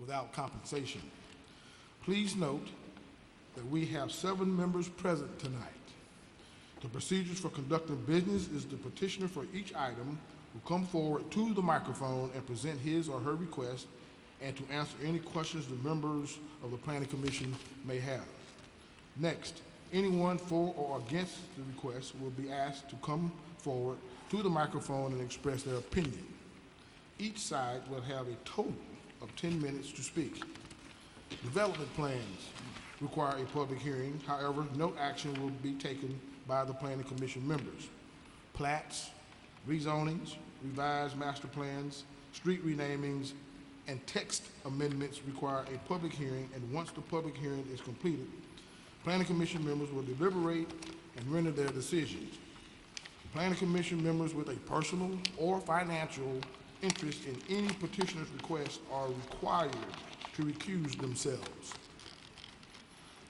without compensation. Please note that we have 7 members present tonight. The procedures for conducting business is the petitioner for each item will come forward to the microphone and present his or her request and to answer any questions the members of the Planning Commission may have. Next, anyone for or against the request will be asked to come forward to the microphone and express their opinion. Each side will have a total of 10 minutes to speak. Development plans require a public hearing. However, no action will be taken by the Planning Commission members. Plats, rezonings, revised master plans, street renamings, and text amendments require a public hearing, and once the public hearing is completed, Planning Commission members will deliberate and render their decisions. Planning Commission members with a personal or financial interest in any petitioner's request are required to recuse themselves.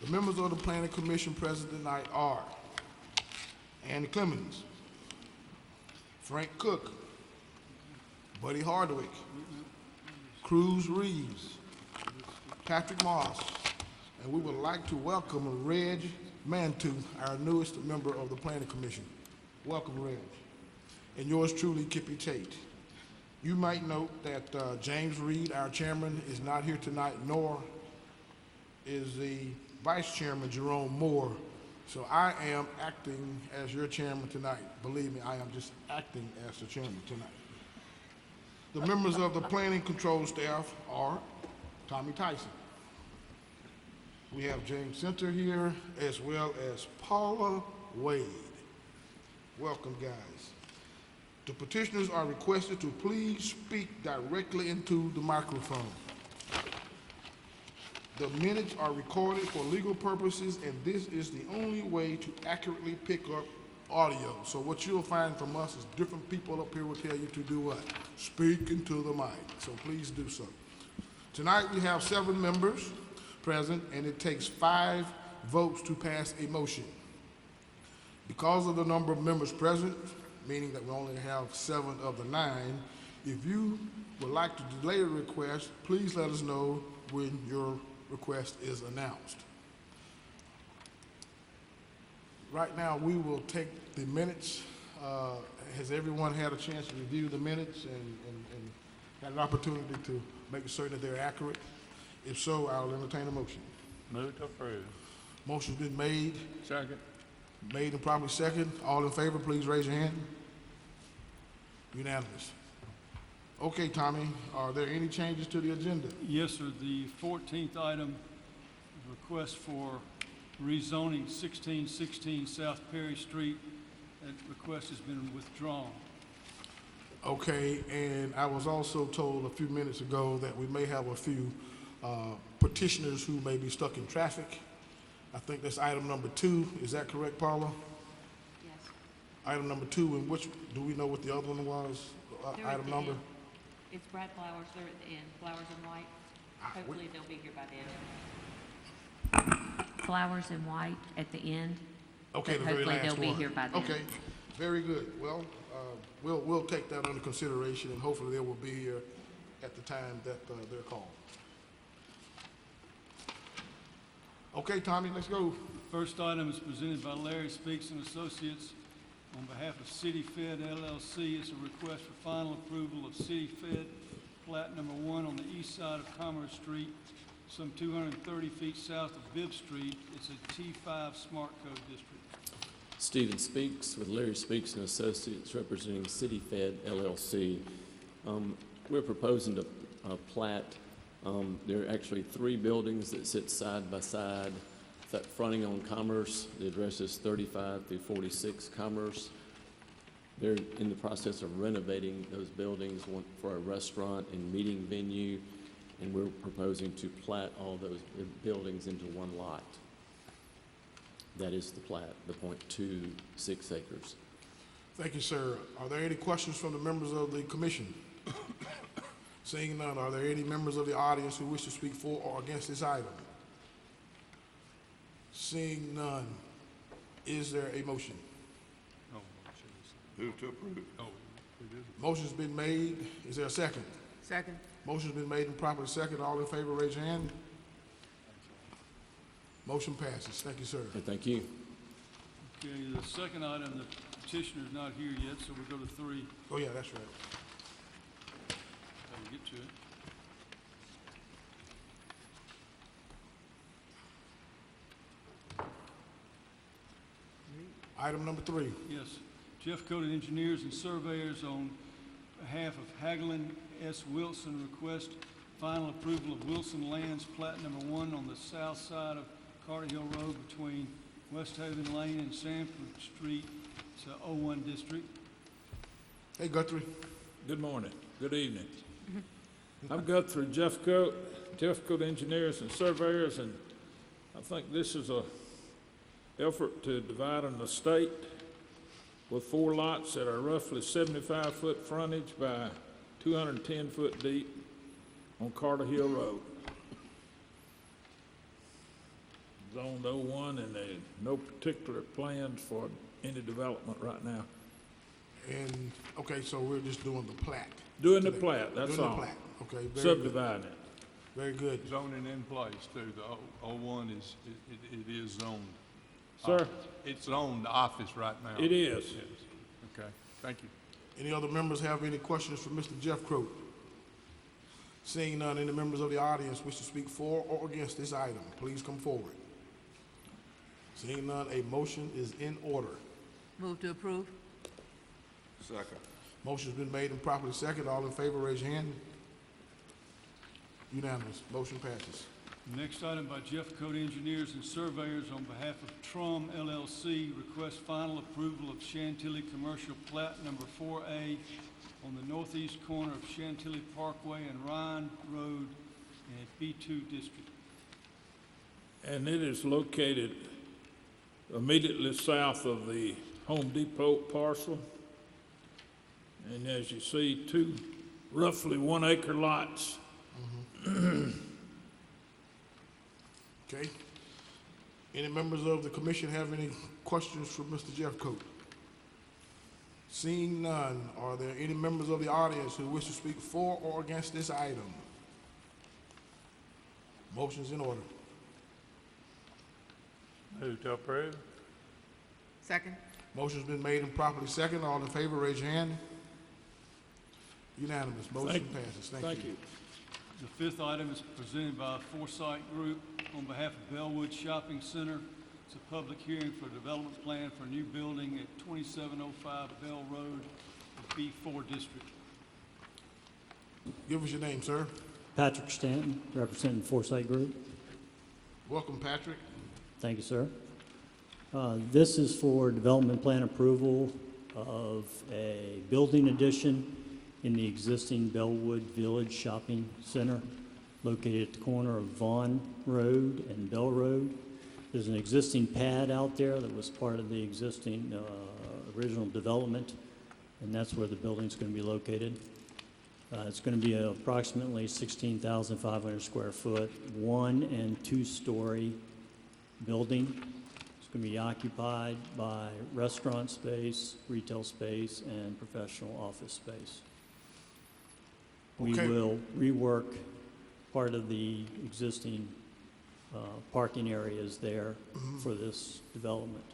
The members of the Planning Commission present tonight are Andy Clemens, Frank Cook, Buddy Hardwick, Cruz Reeves, Patrick Moss, and we would like to welcome Reg Mantu, our newest member of the Planning Commission. Welcome, Reg. And yours truly, Kippy Tate. You might note that James Reed, our chairman, is not here tonight, nor is the vice chairman, Jerome Moore. So I am acting as your chairman tonight. Believe me, I am just acting as the chairman tonight. The members of the planning control staff are Tommy Tyson. We have James Center here, as well as Paula Wade. Welcome, guys. The petitioners are requested to please speak directly into the microphone. The minutes are recorded for legal purposes, and this is the only way to accurately pick up audio. So what you'll find from us is different people up here will tell you to do what? Speak into the mic. So please do so. Tonight we have 7 members present, and it takes 5 votes to pass a motion. Because of the number of members present, meaning that we only have 7 of the 9, if you would like to delay a request, please let us know when your request is announced. Right now, we will take the minutes. Has everyone had a chance to review the minutes and had an opportunity to make certain that they're accurate? If so, I'll entertain a motion. Move to approve. Motion's been made. Second. Made and properly second. All in favor, please raise your hand. Unanimous. Okay, Tommy, are there any changes to the agenda? Yes, sir. The 14th item, request for rezoning 1616 South Perry Street. That request has been withdrawn. Okay, and I was also told a few minutes ago that we may have a few petitioners who may be stuck in traffic. I think that's item number 2. Is that correct, Paula? Yes. Item number 2, and which, do we know what the other one was? They're at Item the number? end. It's Brad Flowers. They're at the end. Flowers and White. Hopefully they'll be here by then. Flowers and White at the end. Okay, But the very hopefully last they'll be one. here by then. Okay, very good. Well, we'll take that under consideration, and hopefully they will be here at the time that they're called. Okay, Tommy, let's go. First item is presented by Larry Speaks and Associates on behalf of City Fed LLC. It's a request for final approval of City Fed plat number 1 on the east side of Commerce Street, some 230 feet south of Bibb Street. It's a T5 Smart Code district. Stephen Speaks with Larry Speaks and Associates representing City Fed LLC. We're proposing a plat. There are actually 3 buildings that sit side by side, fronting on Commerce. The address is 35 through 46 Commerce. They're in the process of renovating those buildings for a restaurant and meeting venue, and we're proposing to plat all those buildings into one lot. That is the plat, the 0.26 acres. Thank you, sir. Are there any questions from the members of the commission? Seeing none, are there any members of the audience who wish to speak for or against this item? Seeing none, is there a motion? Oh, Move to approve. oh, it is. Motion's been made. Is there a second? Second. Motion's been made and properly second. All in favor, raise your hand. Motion passes. Thank you, sir. Okay, thank you. Okay, the second item, the petitioner's not here yet, so we'll go to 3. Oh, yeah, that's right. I'll get to it. Item number 3. Yes, Jeff Coated Engineers and Surveyors on behalf of Hagelin S. Wilson request final approval of Wilson Lands Plat Number 1 on the south side of Carter Hill Road between West Haven Lane and Sanford Street. It's a 01 district. Hey, Guthrie. Good morning, good evening. I'm Guthrie, Jeff Coat Engineers and Surveyors, and I think this is a effort to divide an estate with 4 lots that are roughly 75-foot frontage by 210-foot deep on Carter Hill Road. Zoned 01, and there's no particular plans for any development right now. And, okay, so we're just doing the plat. Doing the today. plat, that's Doing all. the plat. Okay, very good. Subdividing it. Very good. Zoning in place too, the 01 is, it is zoned. Sir? It's zoned office right now. It is. Yes. Okay, thank you. Any other members have any questions for Mr. Jeff Croat? Seeing none, any members of the audience wish to speak for or against this item, please come forward. Seeing none, a motion is in order. Move to approve. Second. Motion's been made and properly second. All in favor, raise your hand. Unanimous. Motion passes. Next item by Jeff Coated Engineers and Surveyors on behalf of Trum LLC, request final approval of Chantilly Commercial Plat Number 4A on the northeast corner of Chantilly Parkway and Ryan Road in a B2 district. And it is located immediately south of the Home Depot parcel. And as you see, 2 roughly 1 acre lots. Okay. Any members of the commission have any questions for Mr. Jeff Coat? Seeing none, are there any members of the audience who wish to speak for or against this item? Motion's in order. Move to approve. Second. Motion's been made and properly second. All in favor, raise your hand. Unanimous. Motion passes. Thank you. The 5th item is presented by Foresight Group on behalf of Bellwood Shopping Center. It's a public hearing for a development plan for a new building at 2705 Bell Road, the B4 district. Give us your name, sir. Patrick Stanton, representing Foresight Group. Welcome, Patrick. Thank you, sir. This is for development plan approval of a building addition in the existing Bellwood Village Shopping Center located at the corner of Vaughn Road and Bell Road. There's an existing pad out there that was part of the existing original development, and that's where the building's going to be located. It's going to be approximately 16,500 square foot, 1- and 2-story building. It's going to be occupied by restaurant space, retail space, and professional office space. We Okay. will rework part of the existing parking areas there for this development.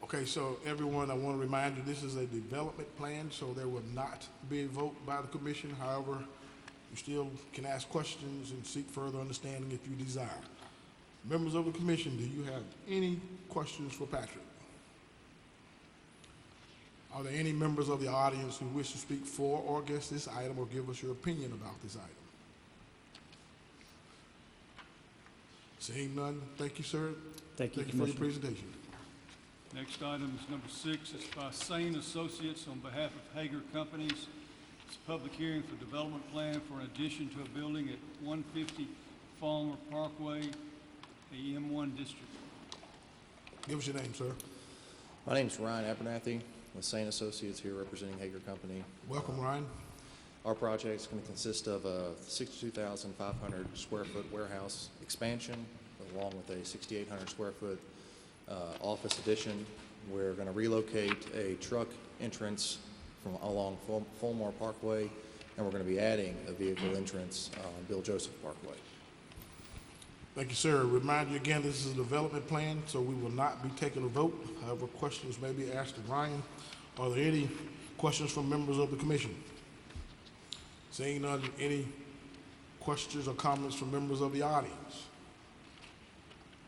Okay, so everyone, I want to remind you, this is a development plan, so there will not be a vote by the commission. However, you still can ask questions and seek further understanding if you desire. Members of the commission, do you have any questions for Patrick? Are there any members of the audience who wish to speak for or against this item or give us your opinion about this item? Seeing none, thank you, sir. Thank you, Thank you for your Commissioner. presentation. Next item is number 6. It's by Sane Associates on behalf of Hager Companies. It's a public hearing for development plan for an addition to a building at 150 Falmer Parkway, the M1 district. Give us your name, sir. My name's Ryan Abernathy with Sane Associates here representing Hager Company. Welcome, Ryan. Our project is going to consist of a 62,500 square foot warehouse expansion along with a 6,800 square foot office addition. We're going to relocate a truck entrance from along Fulmore Parkway and we're going to be adding a vehicle entrance on Bill Joseph Parkway. Thank you, sir. Remind you again, this is a development plan, so we will not be taking a vote. However, questions may be asked of Ryan. Are there any questions from members of the commission? Seeing none, any questions or comments from members of the audience?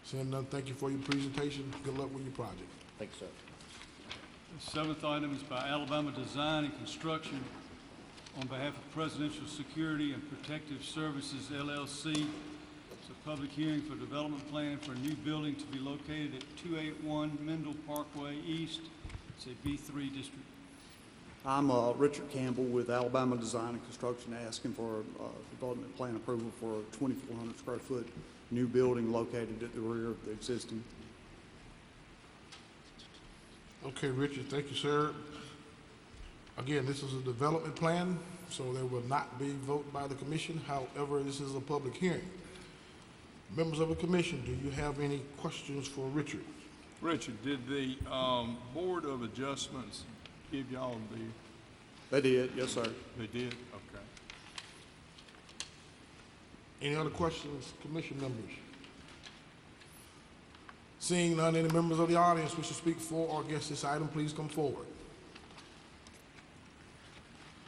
Seeing none, thank you for your presentation. Good luck with your project. Thank you, sir. The seventh item is by Alabama Design and Construction on behalf of Presidential Security and Protective Services, LLC. It's a public hearing for development plan for a new building to be located at 281 Mendel Parkway East. It's a B3 district. I'm Richard Campbell with Alabama Design and Construction, asking for development plan approval for a 2,400 square foot new building located at the rear of the existing. Okay, Richard, thank you, sir. Again, this is a development plan, so there will not be vote by the commission. However, this is a public hearing. Members of the commission, do you have any questions for Richard? Richard, did the Board of Adjustments give y'all the, They did, yes, sir. they did? Okay. Any other questions, commission members? Seeing none, any members of the audience wish to speak for or against this item, please come forward.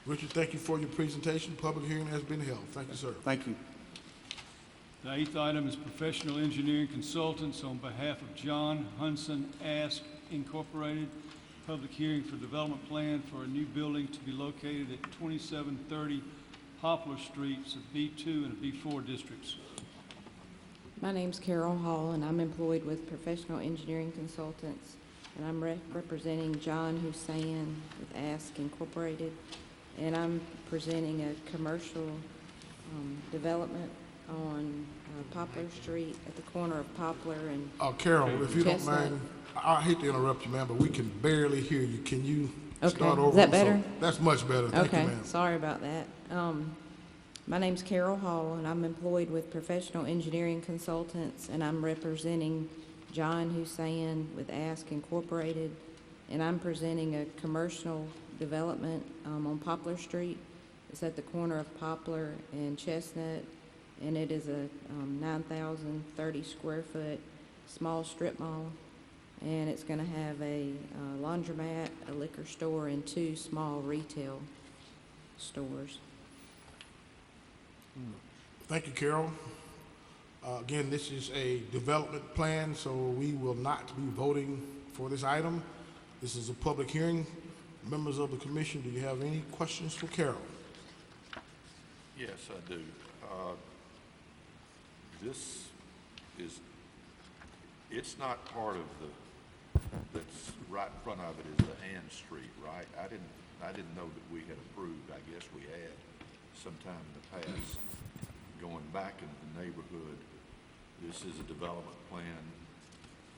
Richard, thank you for your presentation. Public hearing has been held. Thank you, sir. Thank you. The eighth item is professional engineering consultants on behalf of John Hunson Ask Incorporated. Public hearing for development plan for a new building to be located at 2730 Poplar Street. It's a B2 and a B4 districts. My name's Carol Hall, and I'm employed with Professional Engineering Consultants, and I'm representing John Hussein with Ask Incorporated, and I'm presenting a commercial development on Poplar Street at the corner of Poplar and Carol, if you don't Chestnut. mind, I hate to interrupt you, ma'am, but we can barely hear you. Can you Okay. start over? Is that So- better? That's much better. Thank you, Okay, ma'am. sorry about that. My name's Carol Hall, and I'm employed with Professional Engineering Consultants, and I'm representing John Hussein with Ask Incorporated, and I'm presenting a commercial development on Poplar Street. It's at the corner of Poplar and Chestnut, and it is a 9,030 square foot small strip mall, and it's going to have a laundromat, a liquor store, and 2 small retail stores. Thank you, Carol. Again, this is a development plan, so we will not be voting for this item. This is a public hearing. Members of the commission, do you have any questions for Carol? Yes, I do. This is, it's not part of the, that's right in front of it is the Ann Street, right? I didn't know that we had approved, I guess we had sometime in the past, going back into the neighborhood. This is a development plan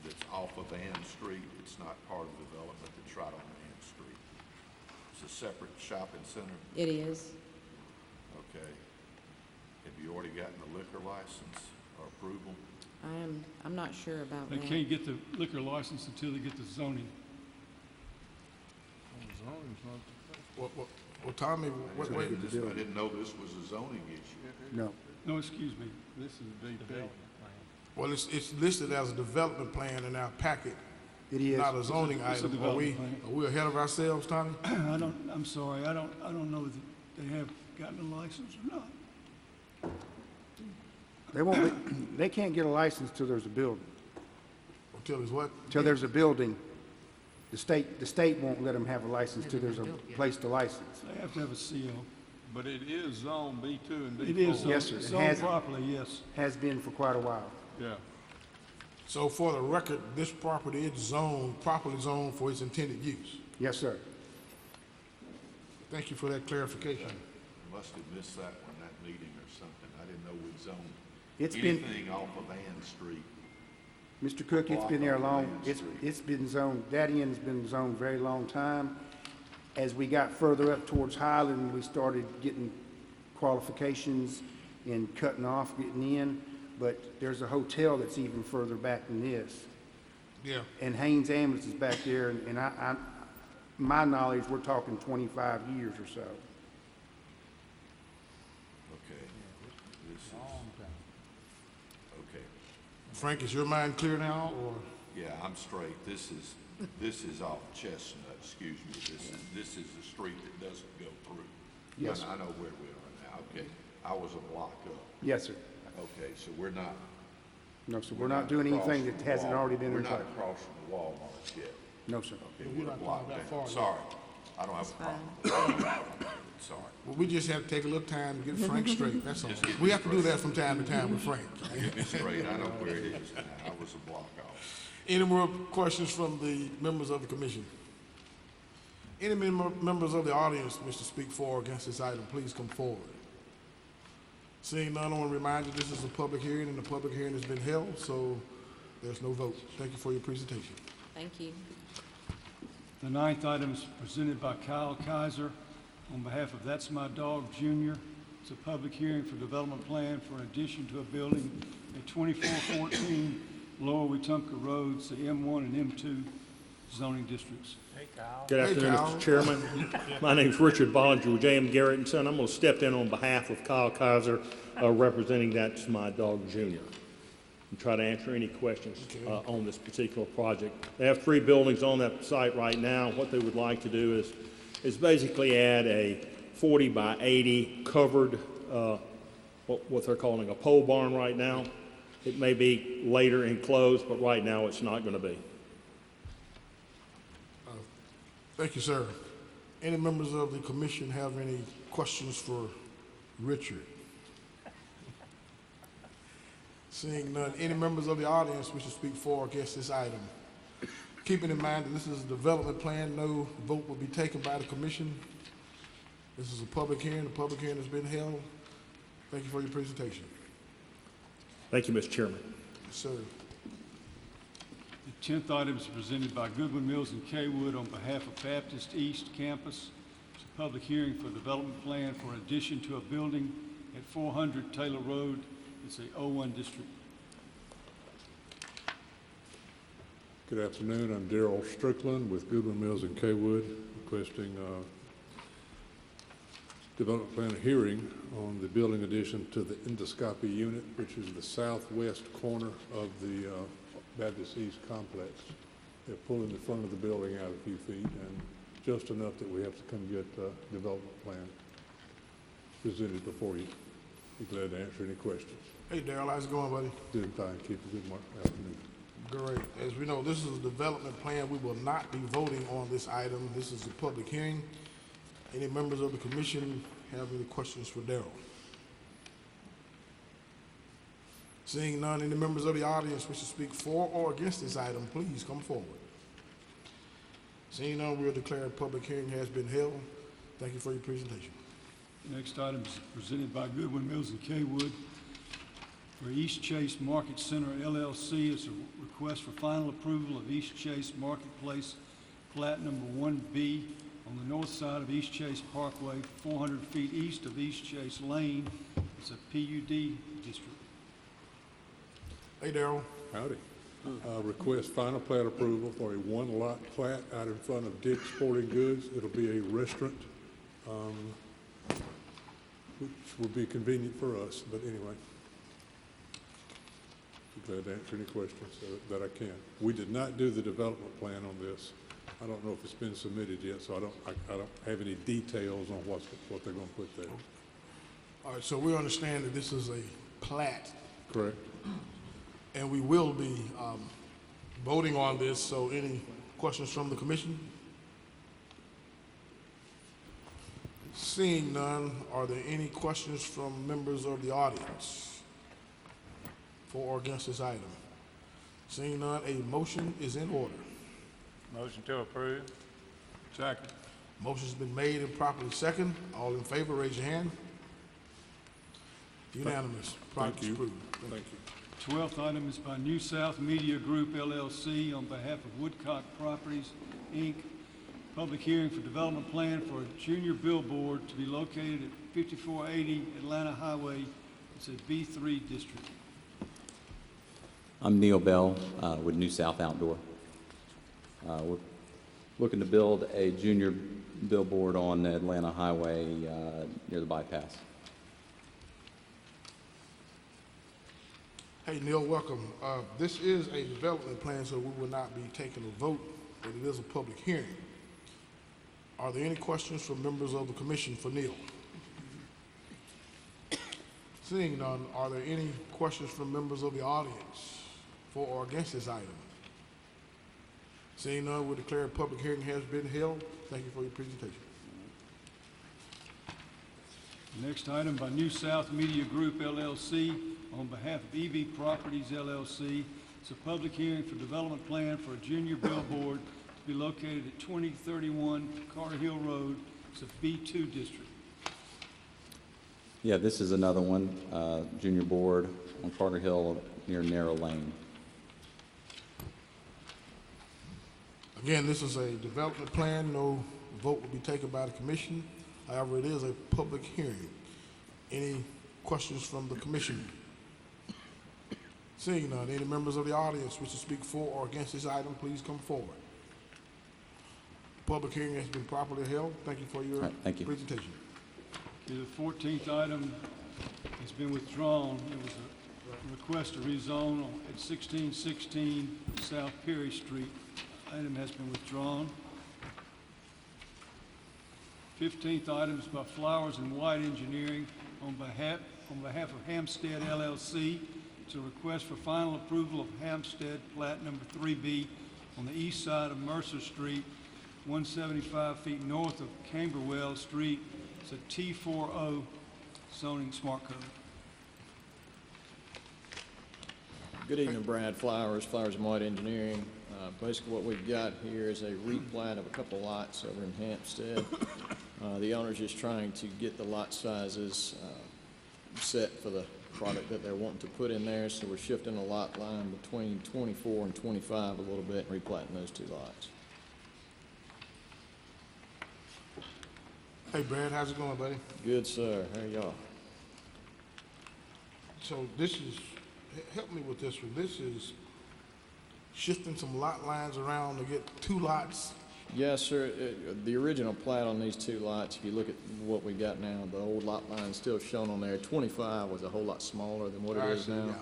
that's off of Ann Street. It's not part of the development that's right on Ann Street. It's a separate shopping center. It is. Okay. Have you already gotten a liquor license or approval? I'm not sure about They that. can't get the liquor license until they get the zoning. Well, Tommy, wait, I didn't know this was a zoning issue. No. No, excuse me. This is DP. well, it's listed as a development plan in our packet, It is. not a zoning It's a item. development plan. Are we ahead of ourselves, Tommy? I'm sorry, I don't know that they have gotten a license or not. They won't, they can't get a license till there's a building. Until it's what? Till there's a building, the state won't let them have a license till there's a place to license. They have to have a CO. But it is zone B2 and B4. It is Yes, sir. It zoned has- properly, yes. Has been for quite a while. Yeah. So for the record, this property is zoned, properly zoned for its intended use. Yes, sir. Thank you for that clarification. I must have missed that one, that meeting or something. I didn't know we'd zoned It's been, anything off of Ann Street. Mr. Cook, it's been there a long, Block on Main it's been zoned, that end's been zoned a very long time. As we got further up towards Highland, we started getting qualifications and cutting off, getting in. But there's a hotel that's even further back than this. Yeah. And Haynes Ambulance is back there, and my knowledge, we're talking 25 years or so. Okay. This is, okay. Frank, is your mind clear now, or? Yeah, I'm straight. This is off Chestnut, excuse me. This is the street that doesn't go through. Yes, I know where we are now. Okay. I was a block up. yes, sir. Okay, so we're not. No, sir, we're not doing anything that hasn't already been in We're place. not crossing the Walmart yet. No, sir. Okay, We're we're a not block going that down. far yet. Sorry. I don't have a That's problem. Sorry. Well, we just have to take a little time to get Frank straight, that's all. We have to do that from time to time with Frank. Get me straight. I know where it is now. I was a block off. Any more questions from the members of the commission? Any members of the audience wish to speak for or against this item, please come forward. Seeing none, I want to remind you this is a public hearing, and the public hearing has been held, so there's no vote. Thank you for your presentation. Thank you. The ninth item is presented by Kyle Kaiser on behalf of That's My Dog Jr. It's a public hearing for development plan for an addition to a building at 2414 Lower Wetumpka Roads, the M1 and M2 zoning districts. Good afternoon, Kyle. Mr. Chairman. My name is Richard Bollinger with J.M. Garrett and Son. I'm going to step in on behalf of Kyle Kaiser, representing That's My Dog Jr., and try to answer any questions on this particular project. They have 3 buildings on that site right now. What they would like to do is basically add a 40 by 80 covered, what they're calling a pole barn right now. It may be later enclosed, but right now it's not going to be. Thank you, sir. Any members of the commission have any questions for Richard? Seeing none, any members of the audience wish to speak for or against this item? Keeping in mind that this is a development plan, no vote will be taken by the commission. This is a public hearing. The public hearing has been held. Thank you for your presentation. Thank you, Mr. Chairman. Yes, sir. The 10th item is presented by Goodwin Mills and Kaywood on behalf of Baptist East Campus. It's a public hearing for a development plan for an addition to a building at 400 Taylor Road. It's a O1 district. Good afternoon. I'm Darrell Strickland with Goodwin Mills and Kaywood, requesting development plan hearing on the building addition to the endoscopy unit, which is the southwest corner of the Baptist East complex. They're pulling the front of the building out a few feet, and just enough that we have to come get a development plan presented before you. Be glad to answer any questions. Hey, Darrell, how's it going, buddy? Doing fine. Keep a good afternoon. Great. As we know, this is a development plan. We will not be voting on this item. This is a public hearing. Any members of the commission have any questions for Darrell? Seeing none, any members of the audience wish to speak for or against this item, please come forward. Seeing none, we'll declare a public hearing has been held. Thank you for your presentation. Next item is presented by Goodwin Mills and Kaywood for East Chase Market Center LLC. It's a request for final approval of East Chase Marketplace plat number 1B on the north side of East Chase Parkway, 400 feet east of East Chase Lane. It's a PUD district. Hey, Darrell. Howdy. Request final plat approval for a one-lot plat out in front of Dick's Sporting Goods. It'll be a restaurant, which will be convenient for us, but anyway. Be glad to answer any questions that I can. We did not do the development plan on this. I don't know if it's been submitted yet, so I don't have any details on what they're going to put there. All right, so we understand that this is a plat. Correct. And we will be voting on this, so any questions from the commission? Seeing none, are there any questions from members of the audience for or against this item? Seeing none, a motion is in order. Motion to approve. Second. Motion's been made and properly second. All in favor, raise your hand. Unanimous. Thank you. Approved. Thank you. 12th item is by New South Media Group LLC on behalf of Woodcock Properties, Inc. Public hearing for development plan for a junior billboard to be located at 5480 Atlanta Highway. It's a B3 district. I'm Neil Bell with New South Outdoor. We're looking to build a junior billboard on the Atlanta Highway near the bypass. Hey, Neil, welcome. This is a development plan, so we will not be taking a vote, but it is a public hearing. Are there any questions from members of the commission for Neil? Seeing none, are there any questions from members of the audience for or against this item? Seeing none, we declare a public hearing has been held. Thank you for your presentation. Next item by New South Media Group LLC on behalf of EV Properties LLC. It's a public hearing for development plan for a junior billboard to be located at 2031 Carter Hill Road. It's a B2 district. Yeah, this is another one, junior board on Carter Hill near Narrow Lane. Again, this is a development plan. No vote will be taken by the commission. However, it is a public hearing. Any questions from the commission? Seeing none, any members of the audience wish to speak for or against this item, please come forward. Public hearing has been properly held. Thank you for your Thank you. presentation. Okay, the 14th item has been withdrawn. It was a request to rezone at 1616 South Perry Street. Item has been withdrawn. 15th item is by Flowers and White Engineering on behalf of Hampstead LLC. It's a request for final approval of Hampstead Plat Number 3B on the east side of Mercer Street, 175 feet north of Camberwell Street. It's a T40 zoning smart code. Good evening, Brad Flowers and White Engineering. Basically what we've got here is a replat of a couple lots over in Hampstead. The owner's just trying to get the lot sizes set for the product that they're wanting to put in there, so we're shifting the lot line between 24 and 25 a little bit and replatting those two lots. Hey, Brad, how's it going, buddy? Good, sir. How are y'all? So this is, help me with this one. This is shifting some lot lines around to get two lots. Yes, sir. The original plat on these two lots, if you look at what we got now, the old lot line still shown on there. 25 was a whole lot smaller than what it is now. Yeah.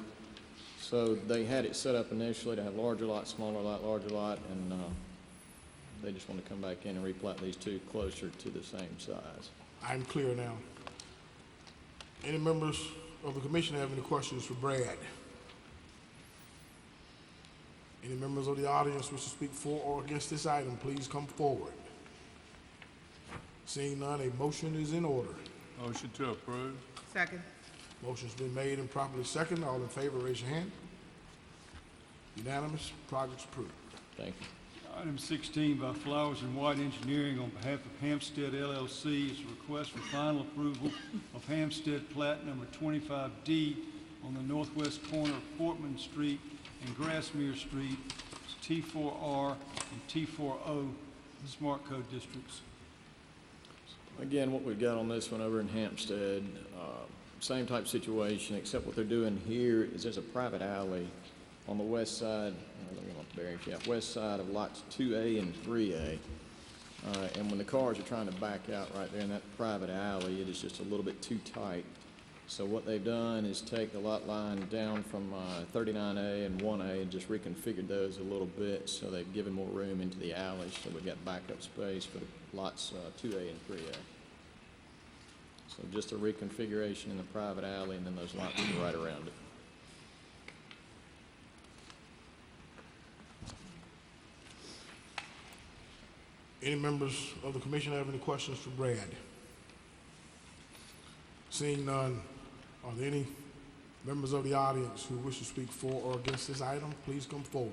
So they had it set up initially to have larger lot, smaller lot, larger lot, and they just want to come back in and replat these two closer to the same size. I'm clear now. Any members of the commission have any questions for Brad? Any members of the audience wish to speak for or against this item, please come forward. Seeing none, a motion is in order. Motion to approve. Second. Motion's been made and properly seconded. All in favor, raise your hand. Unanimous, project's approved. Thank you. Item 16 by Flowers and White Engineering on behalf of Hampstead LLC is a request for final approval of Hampstead Plat Number 25D on the northwest corner of Portman Street and Grassmere Street. It's T4R and T40 smart code districts. Again, what we've got on this one over in Hampstead, same type situation, except what they're doing here is there's a private alley on the west side, let me look the bearing cap, west side of lots 2A and 3A. And when the cars are trying to back out right there in that private alley, it is just a little bit too tight. So what they've done is take the lot line down from 39A and 1A and just reconfigured those a little bit, so they've given more room into the alley, so we've got backup space for the lots 2A and 3A. So just a reconfiguration in the private alley, and then those lots are right around it. Any members of the commission have any questions for Brad? Seeing none, are there any members of the audience who wish to speak for or against this item? Please come forward.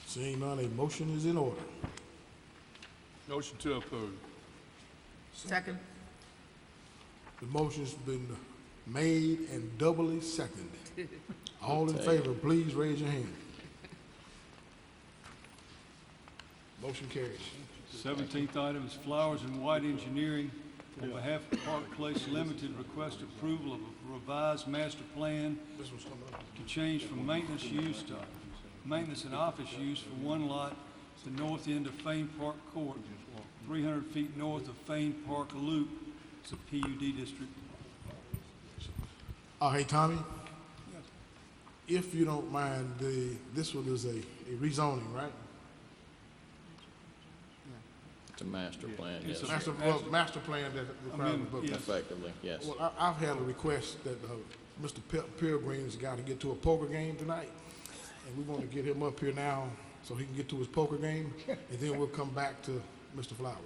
Seeing none, a motion is in order. Motion to approve. Second. The motion's been made and doubly seconded. All in favor, please raise your hand. Motion carries. 17th item is Flowers and White Engineering on behalf of Park Place Limited, request approval of a revised master plan to change from maintenance use to maintenance and office use for one lot at the north end of Fane Park Court, 300 feet north of Fane Park Loop. It's a PUD district. Hey, Tommy, if you don't mind, this one is a rezoning, right? It's a master plan, yes. Master plan that requires a book. yes. Effectively, yes. Well, I've had a request that Mr. Pilgrim's got to get to a poker game tonight, and we want to get him up here now so he can get to his poker game, and then we'll come back to Mr. Flowers.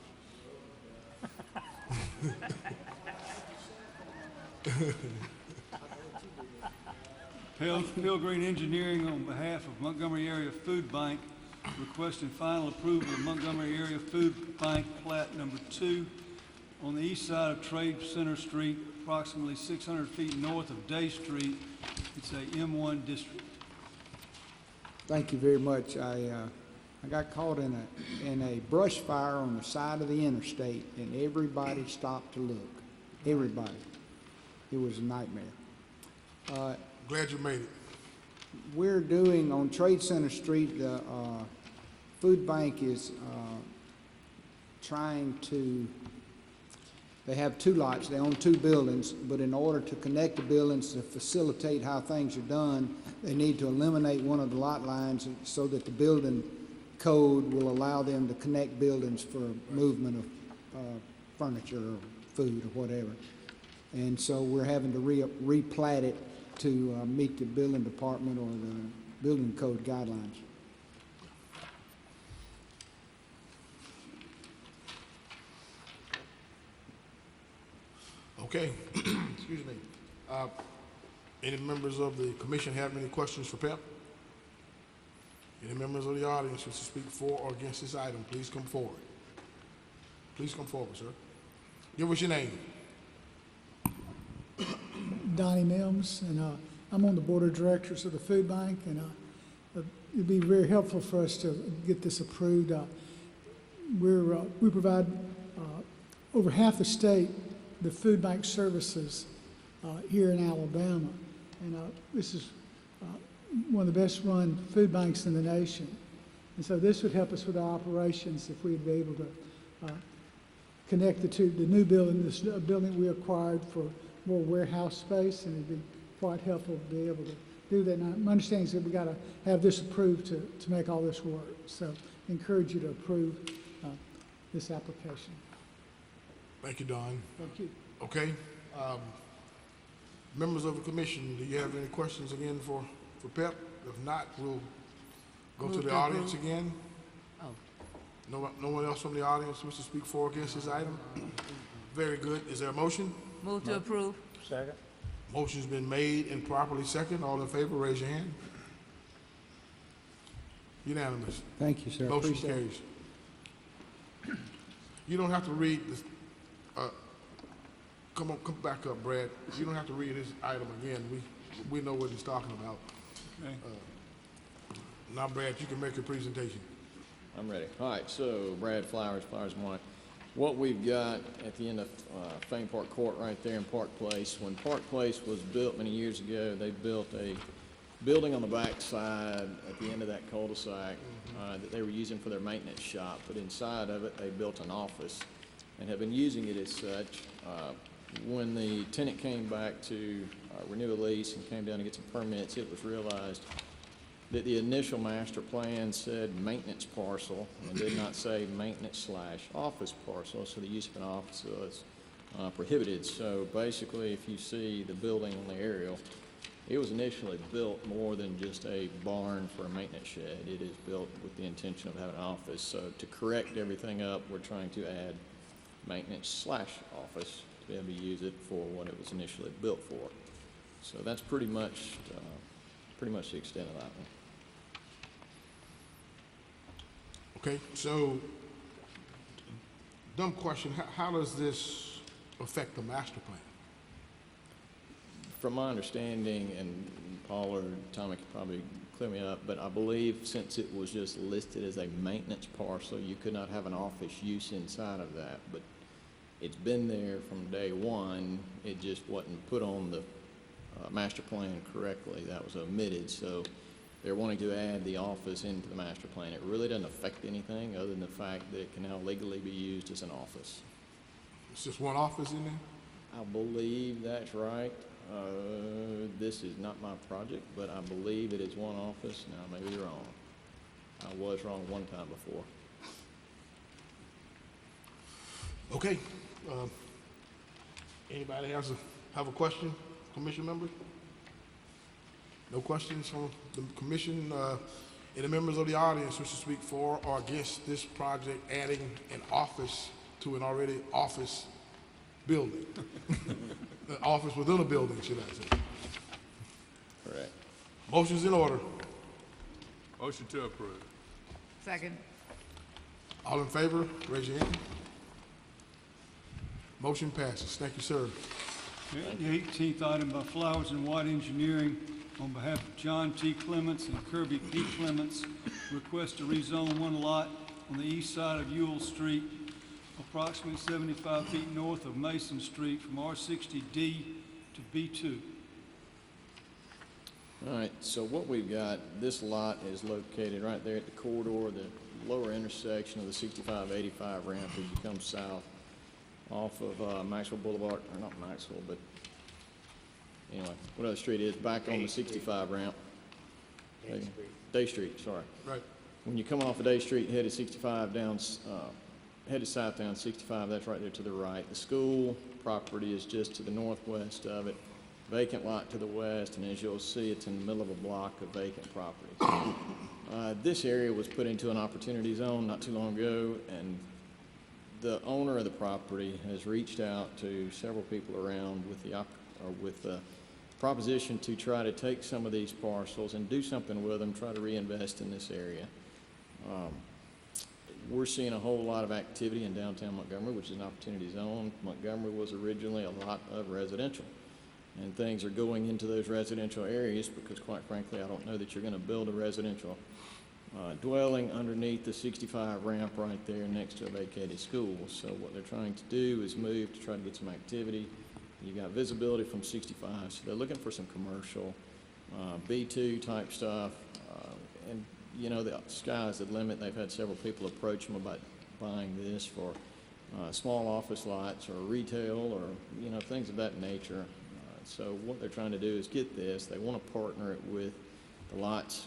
Pilgrim Engineering on behalf of Montgomery Area Food Bank requesting final approval of Montgomery Area Food Bank Plat Number 2 on the east side of Trade Center Street, approximately 600 feet north of Day Street. It's a M1 district. Thank you very much. I got caught in a brush fire on the side of the interstate, and everybody stopped to look. Everybody. It was a nightmare. Glad you made it. We're doing on Trade Center Street, the food bank is trying to, they have two lots, they own two buildings, but in order to connect the buildings to facilitate how things are done, they need to eliminate one of the lot lines so that the building code will allow them to connect buildings for movement of furniture or food or whatever. And so we're having to replat it to meet the building department or the building code guidelines. Okay, excuse me. Any members of the commission have any questions for Pep? Any members of the audience wish to speak for or against this item, please come forward. Please come forward, sir. Give us your name. Donnie Mims, and I'm on the board of directors of the food bank, and it'd be very helpful for us to get this approved. We provide over half the state the food bank services here in Alabama, and this is one of the best run food banks in the nation. And so this would help us with our operations if we'd be able to connect the new building, this building we acquired for more warehouse space, and it'd be quite helpful to be able to do that. And my understanding is that we got to have this approved to make all this work. So I encourage you to approve this application. Thank you, Don. Thank you. Okay. Members of the commission, do you have any questions again for Pep? If not, we'll go to the audience again. Oh. No one else from the audience wants to speak for or against this item? Very good. Is there a motion? Move to approve. Second. Motion's been made and properly second. All in favor, raise your hand. Unanimous. Thank you, sir. Motion Appreciate it. carries. You don't have to read this. Come back up, Brad. You don't have to read this item again. We know what he's talking about. Okay. Now, Brad, you can make your presentation. I'm ready. All right, so Brad Flowers, Flowers and White. What we've got at the end of Fane Park Court right there in Park Place, when Park Place was built many years ago, they built a building on the back side at the end of that cul-de-sac that they were using for their maintenance shop. But inside of it, they built an office and have been using it as such. When the tenant came back to renew a lease and came down to get some permits, it was realized that the initial master plan said maintenance parcel and did not say maintenance/office parcel, so the use of an office was prohibited. So basically, if you see the building on the aerial, it was initially built more than just a barn for a maintenance shed. It is built with the intention of having an office. So to correct everything up, we're trying to add maintenance/office to be able to use it for what it was initially built for. So that's pretty much the extent of that one. Okay, so dumb question. How does this affect the master plan? From my understanding, and Paul or Tommy could probably clear me up, but I believe since it was just listed as a maintenance parcel, you could not have an office use inside of that. But it's been there from day one. It just wasn't put on the master plan correctly. That was omitted. So they're wanting to add the office into the master plan. It really doesn't affect anything other than the fact that it can now legally be used as an office. It's just one office in there? I believe that's right. This is not my project, but I believe it is one office. Now, I may be wrong. I was wrong one time before. Okay. Anybody have a question, commission members? No questions from the commission? Any members of the audience wish to speak for or against this project adding an office to an already office building? An office within a building, should I say? Correct. Motion's in order. Motion to approve. Second. All in favor, raise your hand. Motion passes. Thank you, sir. The 18th item by Flowers and White Engineering, on behalf of John T. Clements and Kirby P. Clements, request to rezone one lot on the east side of Ewell Street, approximately 75 feet north of Mason Street, from R60D to B2. All right, so what we've got, this lot is located right there at the corridor, the lower intersection of the 6585 ramp as you come south off of Maxwell Boulevard, or not Maxwell, but anyway, what other street is back on the 65 ramp? Day Street, sorry. Right. When you come off of Day Street, headed 65 down, headed south down 65, that's right there to the right. The school property is just to the northwest of it. Vacant lot to the west, and as you'll see, it's in the middle of a block of vacant properties. This area was put into an opportunity zone not too long ago, and the owner of the property has reached out to several people around with the proposition to try to take some of these parcels and do something with them, try to reinvest in this area. We're seeing a whole lot of activity in downtown Montgomery, which is an opportunity zone. Montgomery was originally a lot of residential, and things are going into those residential areas because, quite frankly, I don't know that you're going to build a residential dwelling underneath the 65 ramp right there next to a vacated school. So what they're trying to do is move to try to get some activity. You got visibility from 65, so they're looking for some commercial B2 type stuff. And you know, the sky's the limit. They've had several people approach them about buying this for small office lots or retail or, you know, things of that nature. So what they're trying to do is get this. They want to partner it with the lots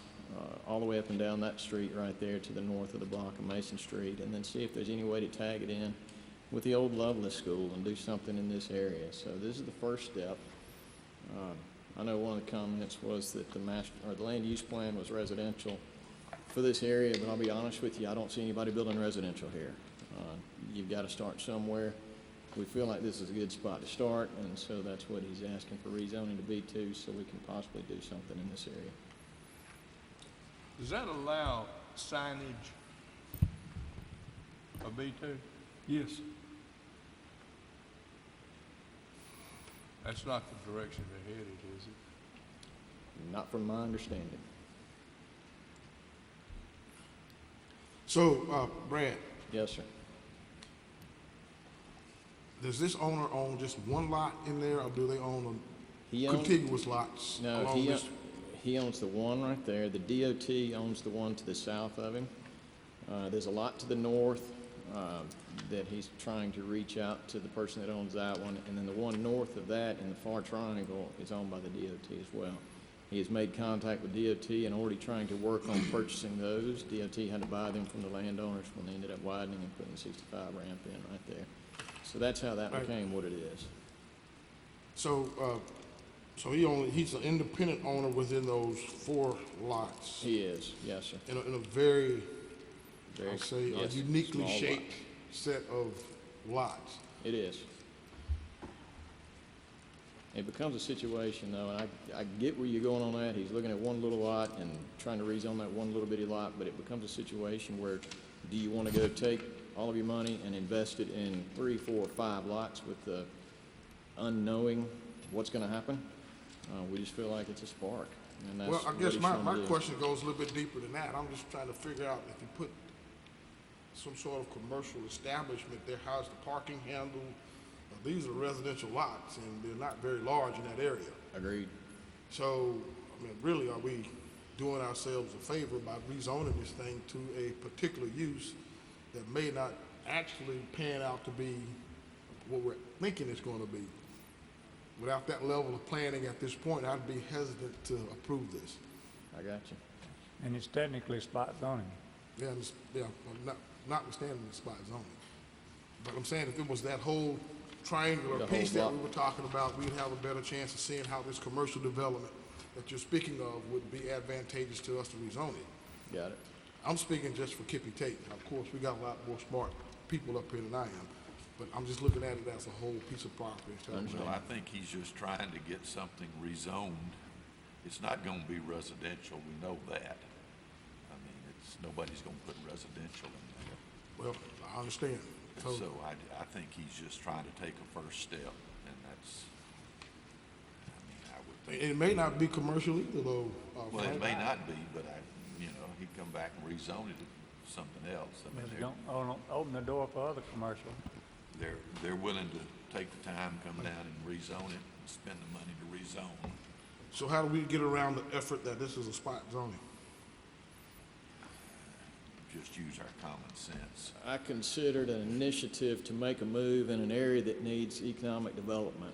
all the way up and down that street right there to the north of the block of Mason Street, and then see if there's any way to tag it in with the old Lovelace School and do something in this area. So this is the first step. I know one of the comments was that the land use plan was residential for this area, but I'll be honest with you, I don't see anybody building residential here. You've got to start somewhere. We feel like this is a good spot to start, and so that's what he's asking for rezoning to B2 so we can possibly do something in this area. Does that allow signage of B2? Yes. That's not the direction they're headed, is it? Not from my understanding. So, Brad, Yes, sir. does this owner own just one lot in there, or do they own He owns- contiguous lots No, along this? he owns the one right there. The DOT owns the one to the south of him. There's a lot to the north that he's trying to reach out to the person that owns that one, and then the one north of that in the far triangle is owned by the DOT as well. He has made contact with DOT and already trying to work on purchasing those. DOT had to buy them from the landowners when they ended up widening and putting the 65 ramp in right there. So that's how that Right. became what it is. So, he's an independent owner within those 4 lots. He is, yes, sir. In a very, Very, I'll say, yes, uniquely small lot. shaped set of lots. It is. It becomes a situation, though, and I get where you're going on that. He's looking at one little lot and trying to rezone that one little bitty lot, but it becomes a situation where do you want to go take all of your money and invest it in 3, 4, 5 lots with the unknowing what's going to happen? We just feel like it's a spark, and that's Well, I what guess he's my trying to do. question goes a little bit deeper than that. I'm just trying to figure out if you put some sort of commercial establishment there, how's the parking handled? These are residential lots, and they're not very large in that area. Agreed. So, I mean, really, are we doing ourselves a favor by rezoning this thing to a particular use that may not actually pan out to be what we're thinking it's going to be? without that level of planning at this point, I'd be hesitant to approve this. I got you. And it's technically spot zoning. Yeah, well, notwithstanding the spot zoning. But I'm saying if it was that whole triangular The whole piece that block. we were talking about, we'd have a better chance of seeing how this commercial development that you're speaking of would be advantageous to us to rezone it. Got it. I'm speaking just for Kippy Tate. Of course, we got a lot more smart people up here than I am, but I'm just looking at it as a whole piece of property. Well, I think he's just trying to get something rezoned. It's not gonna be residential, we know that. I mean, nobody's gonna put residential in there. Well, I understand. So I think he's just trying to take a first step, and that's, I mean, I would think. It may not be commercial either, though. Well, it Frank. may not be, but he'd come back and rezone it to something else. I mean, Maybe don't open the door for other commercial. they're willing to take the time, come down and rezone it, and spend the money to rezone. So how do we get around the effort that this is a spot zoning? Just use our common sense. I considered an initiative to make a move in an area that needs economic development.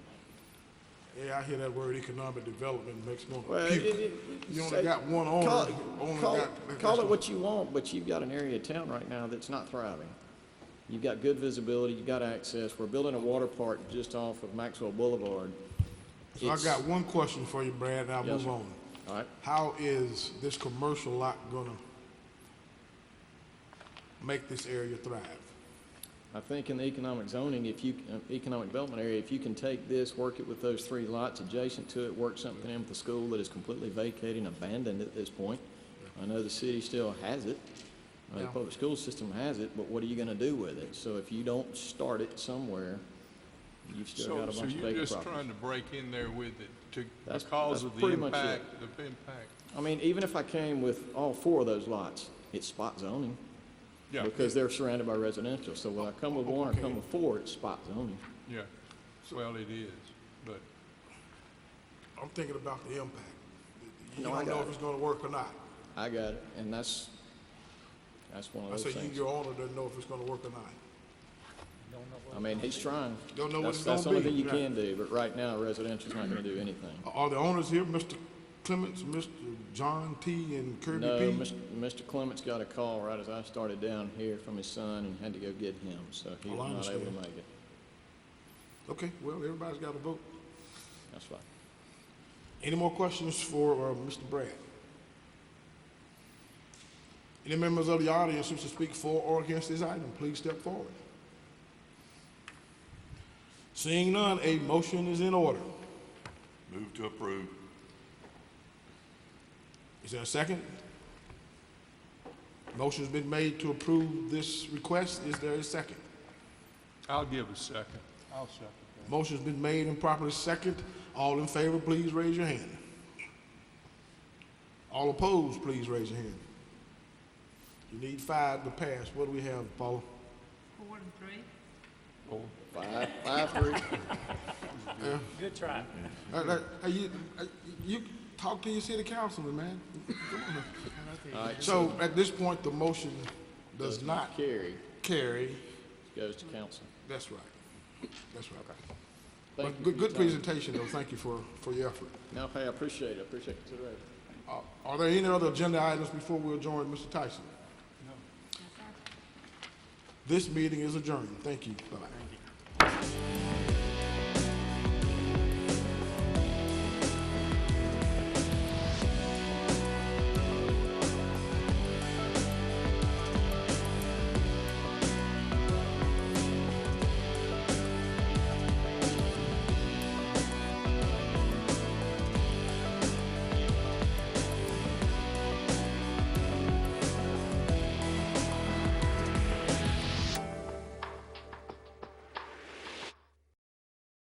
Yeah, I hear that word economic development, makes me want Well, to puke. You only got one owner. Call it what you want, but you've got an area of town right now that's not thriving. You've got good visibility, you've got access. We're building a water park just off of Maxwell Boulevard. So I got one question for you, Brad, and I'll Yes, move sir. on. All right. How is this commercial lot gonna make this area thrive? I think in the economic zoning, economic development area, if you can take this, work it with those 3 lots adjacent to it, work something in with the school that is completely vacated and abandoned at this point. I know the city still has it, the public school system has it, but what are you gonna do with it? So if you don't start it somewhere, you've still got a So bunch of you're vacant just property. trying to break in there with it That's because of the pretty much it. impact? I mean, even if I came with all 4 of those lots, it's spot zoning. Yeah. Because they're surrounded by residential. So when I come with 1 or come with 4, it's spot zoning. Yeah, well, it is, but. I'm thinking about the impact. You No, I don't know got if it. it's gonna work or not. I got it, and that's one of I those say things. your owner doesn't know if it's gonna work or not. I mean, he's trying. Don't know what it's That's the gonna only be. thing you can do, but right now, residential's not gonna do anything. Are the owners here, Mr. Clements, Mr. John T. and Kirby No, P.? Mr. Clements got a call right as I started down here from his son and had to go get him, so he Oh, I was not able to understand. make it. Okay, well, everybody's got a vote. That's fine. Any more questions for Mr. Brad? Any members of the audience who wish to speak for or against this item, please step forward. Seeing none, a motion is in order. Move to approve. Is there a second? Motion's been made to approve this request. Is there a second? I'll give a second. I'll second that. Motion's been made and properly second. All in favor, please raise your hand. All opposed, please raise your hand. You need 5 to pass. What do we have, Paula? 4 and 3. 5-3. Yeah. Good try. Hey, you talk to your city councilman, man. Come on now. All right, So at this point, the motion does not carry. carry. Goes to council. That's right. That's right. Thank But you good, for your good time. presentation, though. Thank you for your effort. No, hey, I appreciate it. I appreciate consideration. Are there any other agenda items before we adjourn, Mr. Tyson? Yes, sir. This meeting is adjourned. Thank you. Bye-bye.